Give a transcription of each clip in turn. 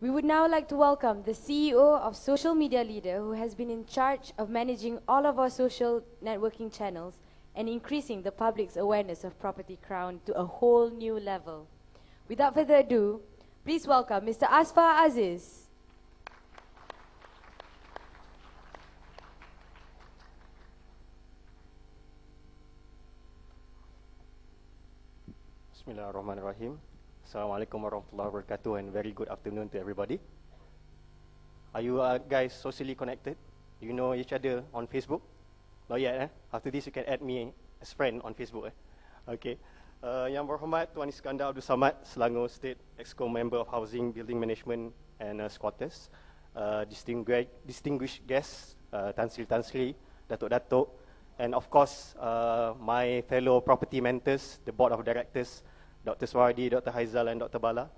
We would now like to welcome the CEO of Social Media Leader, who has been in charge of managing all of our social networking channels and increasing the public's awareness of Property Crown to a whole new level. Without further ado, please welcome Mr. Asfar Aziz. Bismillahirrahmanirrahim. Assalamualaikum warahmatullahi wabarakatuh, and very good afternoon to everybody. Are you guys socially connected? Do you know each other on Facebook? Not yet, eh? After this, you can add me as friend on Facebook, eh? Okay. Yang berhormat Tuan Iskandar Abdul Samad, Selangor State Exco Member of Housing, Building Management and Squatters. Distinguished guests, Tan Sri, Datuk, and of course, my fellow property mentors, the Board of Directors, Dr. Swardi, Dr. Haizal, and Dr. Bala.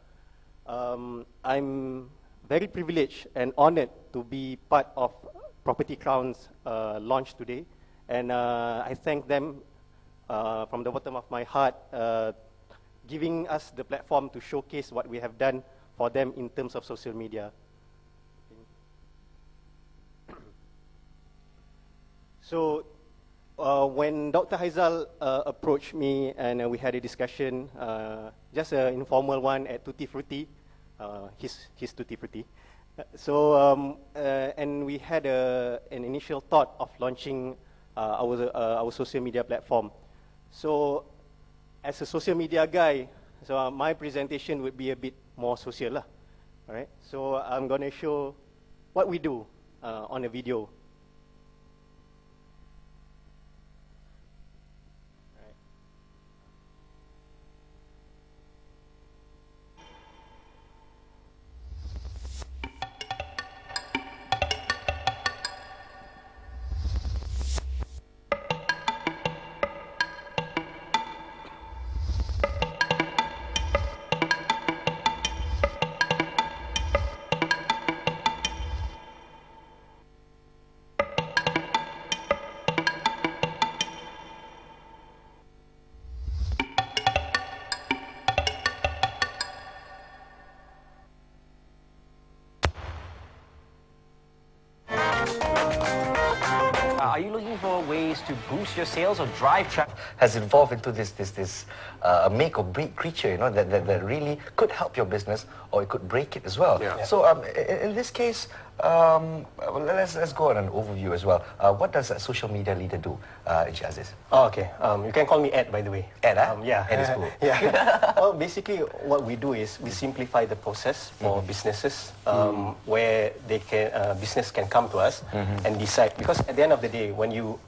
I'm very privileged and honored to be part of Property Crown's launch today, and I thank them from the bottom of my heart, giving us the platform to showcase what we have done for them in terms of social media. So, when Dr. Haizal approached me and we had a discussion, just an informal one at Tutti Frutti, his Tutti Frutti. And we had an initial thought of launching our social media platform. So, as a social media guy, so my presentation would be a bit more social lah. All right. So I'm going to show what we do on a video. Are you looking for ways to boost your sales or drive traffic? Has evolved into this make or break creature, you know, that really could help your business or it could break it as well. Yeah. So in this case, let's go on an overview as well. What does a social media leader do, Aziz? Oh, okay. You can call me Ed, by the way. Ed, yeah. Ed is cool. Yeah. Well, basically, what we do is we simplify the process for businesses, where they can business can come to us and decide. Because at the end of the day, when you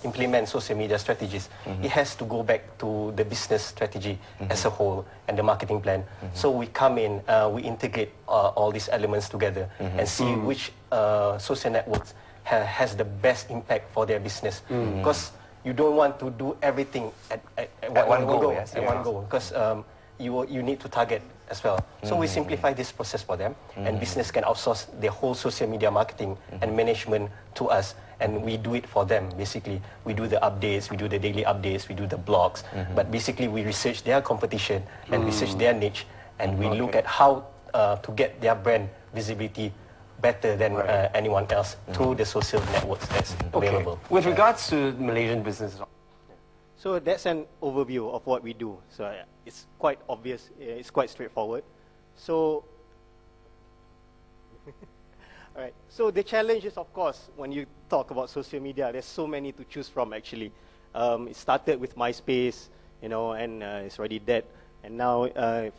implement social media strategies, it has to go back to the business strategy as a whole and the marketing plan. So we come in, we integrate all these elements together and see which social networks has the best impact for their business. Because you don't want to do everything at one go. Because you need to target as well. So we simplify this process for them, and business can outsource their whole social media marketing and management to us, and we do it for them. Basically, we do the updates, we do the daily updates, we do the blogs, but basically we research their competition and research their niche, and we look at how to get their brand visibility better than anyone else through the social networks that's available. With regards to Malaysian businesses, so that's an overview of what we do. So it's quite obvious, it's quite straightforward. So, all right. So the challenge is, of course, when you talk about social media, there's so many to choose from actually. It started with MySpace, you know, and it's already dead. And now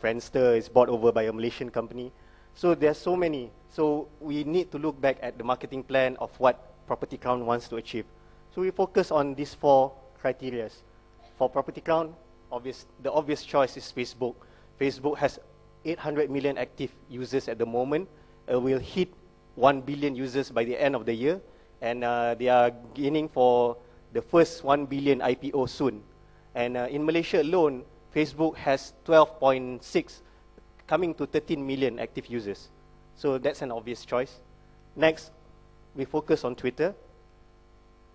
Friendster is bought over by a Malaysian company. So there's so many. So we need to look back at the marketing plan of what Property Crown wants to achieve. So we focus on these 4 criteria. For Property Crown, the obvious choice is Facebook. Facebook has 800 million active users at the moment. We'll hit 1 billion users by the end of the year. And they are gaining for the first 1 billion IPO soon. And in Malaysia alone, Facebook has 12.6, coming to 13 million active users. So that's an obvious choice. Next, we focus on Twitter.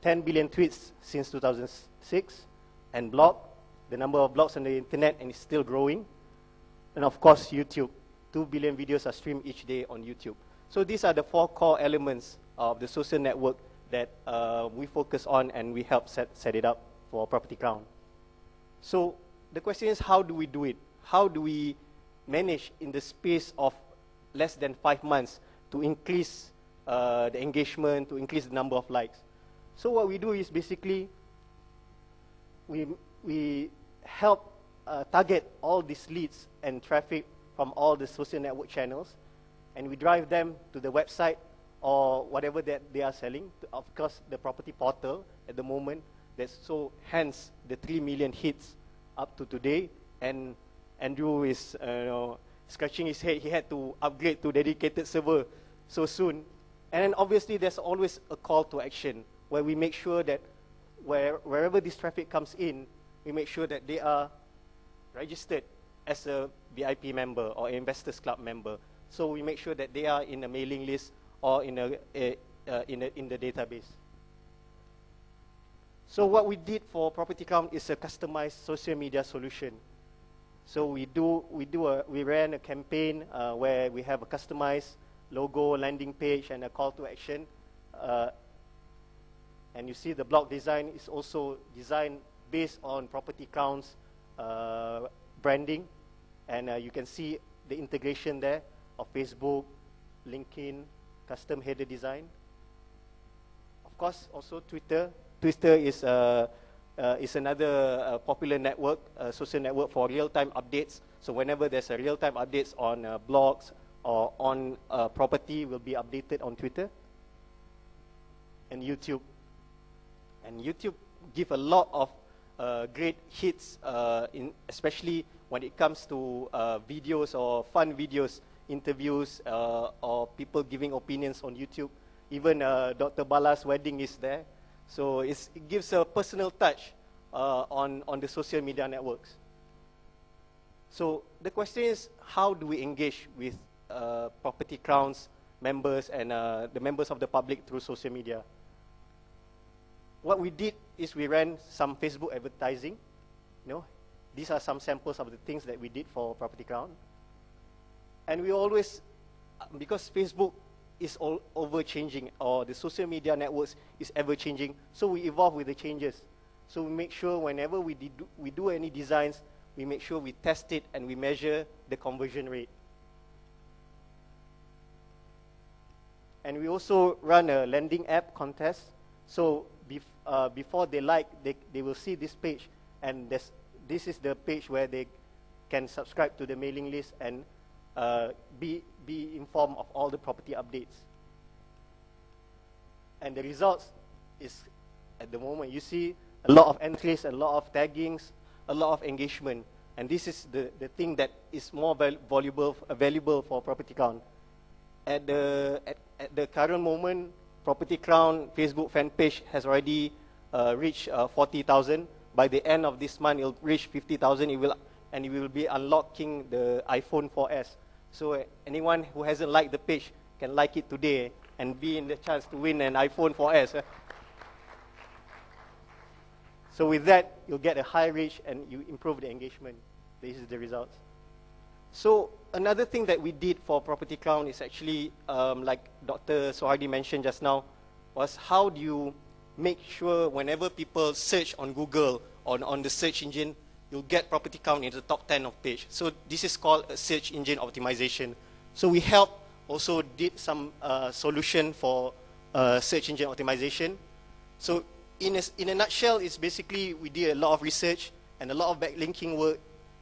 10 billion tweets since 2006. And blog, the number of blogs on the internet, and it's still growing. And of course, YouTube. 2 billion videos are streamed each day on YouTube. So these are the 4 core elements of the social network that we focus on, and we help set it up for Propertycrown. So the question is, how do we do it? How do we manage in the space of less than 5 months to increase the engagement, to increase the number of likes? So what we do is basically we help target all these leads and traffic from all the social network channels, and we drive them to the website or whatever that they are selling. Of course, the property portal at the moment, hence the 3 million hits up to today. And Andrew is scratching his head. He had to upgrade to dedicated server so soon. And then obviously there's always a call to action where we make sure that wherever this traffic comes in, we make sure that they are registered as a VIP member or Investors Club member. So we make sure that they are in a mailing list or in the database. So what we did for Propertycrown is a customized social media solution. So we ran a campaign where we have a customized logo, landing page, and a call to action. And you see the blog design is also designed based on Propertycrown's branding. And you can see the integration there of Facebook, LinkedIn, custom header design. Of course, also Twitter. Twitter is another popular network, social network for real-time updates. So whenever there's a real-time updates on blogs or on property, will be updated on Twitter. And YouTube. And YouTube give a lot of great hits, especially when it comes to videos or fun videos, interviews, or people giving opinions on YouTube. Even Dr. Bala's wedding is there. So it gives a personal touch on the social media networks. So the question is, how do we engage with Propertycrown's members and the members of the public through social media? What we did is we ran some Facebook advertising. These are some samples of the things that we did for Propertycrown. And we always, because Facebook is all over changing, or the social media networks is ever changing, so we evolve with the changes. So we make sure whenever we do any designs, we make sure we test it and we measure the conversion rate. And we also run a landing app contest. So before they will see this page, and this is the page where they can subscribe to the mailing list and be informed of all the property updates. And the results is, at the moment, you see a lot of entries, a lot of taggings, a lot of engagement. And this is the thing that is more valuable for Propertycrown. At the current moment, Propertycrown Facebook fan page has already reached 40,000. By the end of this month, it will reach 50,000. And it will be unlocking the iPhone 4S. So anyone who hasn't liked the page can like it today and be in the chance to win an iPhone 4S. So with that, you'll get a high reach and you improve the engagement. This is the results. So another thing that we did for Propertycrown is actually, like Dr. Sohardi mentioned just now, was how do you make sure whenever people search on Google or on the search engine, you'll get Propertycrown in the top 10 of page. So this is called a search engine optimization. So we also did some solution for search engine optimization. So in a nutshell, it's basically we did a lot of research and a lot of backlinking work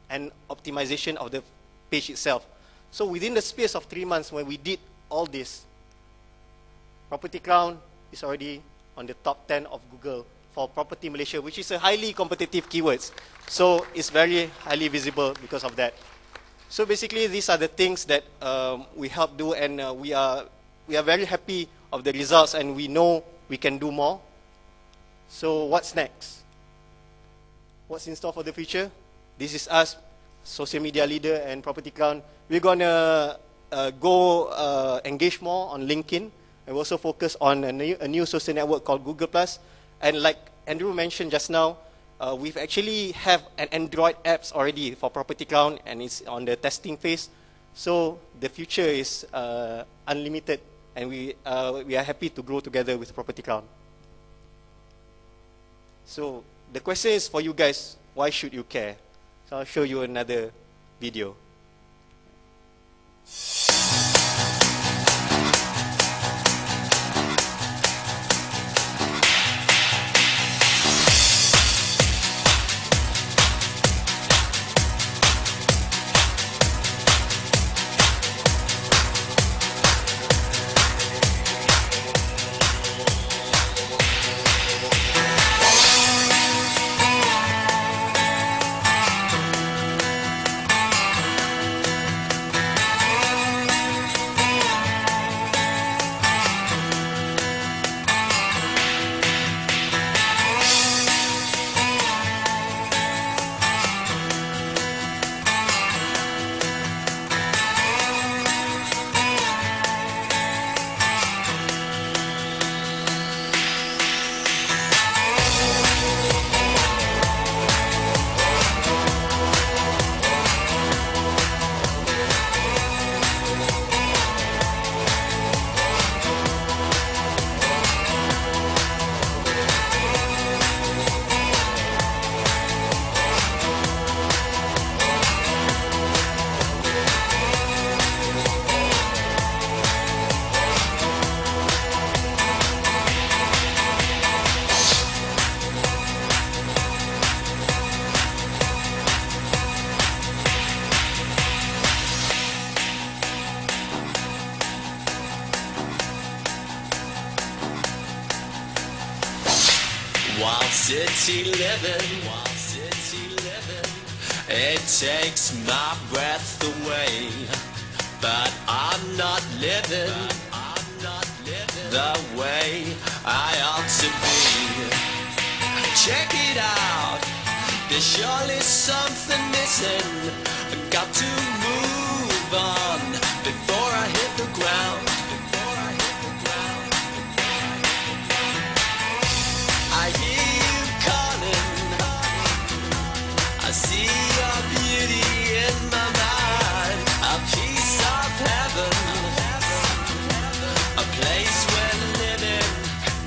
and optimization of the page itself. So within the space of 3 months when we did all this, Propertycrown is already on the top 10 of Google for Property Malaysia, which is a highly competitive keywords. So it's very highly visible because of that. So basically, these are the things that we help do, and we are very happy of the results, and we know we can do more. So what's next? What's in store for the future? This is us, social media leader and Propertycrown. We're gonna go engage more on LinkedIn, and we also focus on a new social network called Google+. And like Andrew mentioned just now, we've actually have an Android apps already for Propertycrown, and it's on the testing phase. So the future is unlimited, and we are happy to grow together with Propertycrown. So the question is for you guys, why should you care? So I'll show you another video. City living, it takes my breath away, but I'm not living the way I ought to be. Check it out, there's surely something missing. I got to move on before I hit the ground. I hear you calling, I see your beauty in my mind, a piece of heaven, a place where living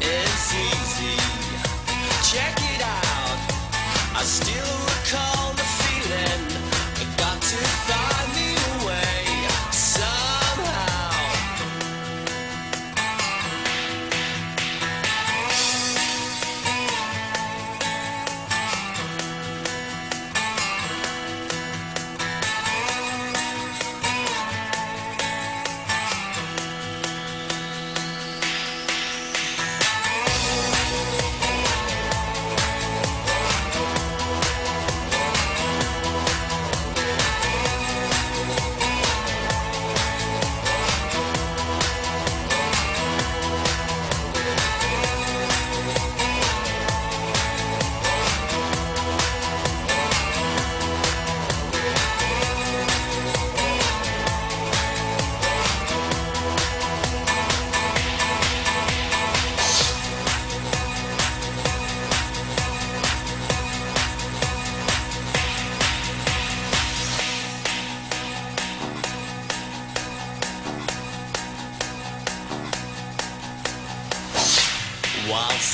is easy. Check it out, I still recall the feeling, I've got to find me a way somehow.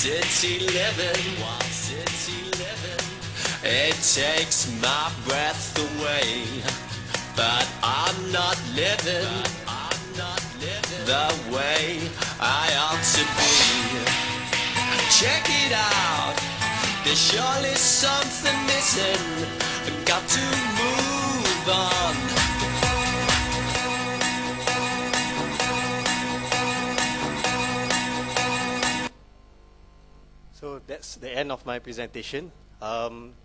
City living, it takes my breath away, but I'm not living the way I ought to be. Check it out, there's surely something missing. I've got to move on. So that's the end of my presentation.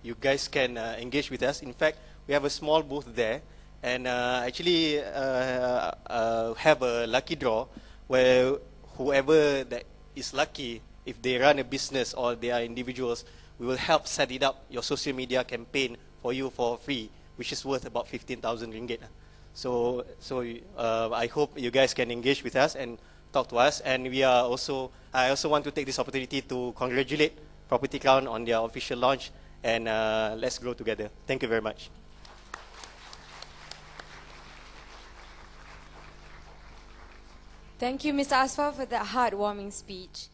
You guys can engage with us. In fact, we have a small booth there, and actually have a lucky draw where whoever that is lucky, if they run a business or they are individuals, we will help set it up, your social media campaign for you for free, which is worth about 15,000 ringgit. So I hope you guys can engage with us and talk to us. And I also want to take this opportunity to congratulate Propertycrown on their official launch, and let's grow together. Thank you very much. Thank you, Mr. Asfar, for that heartwarming speech.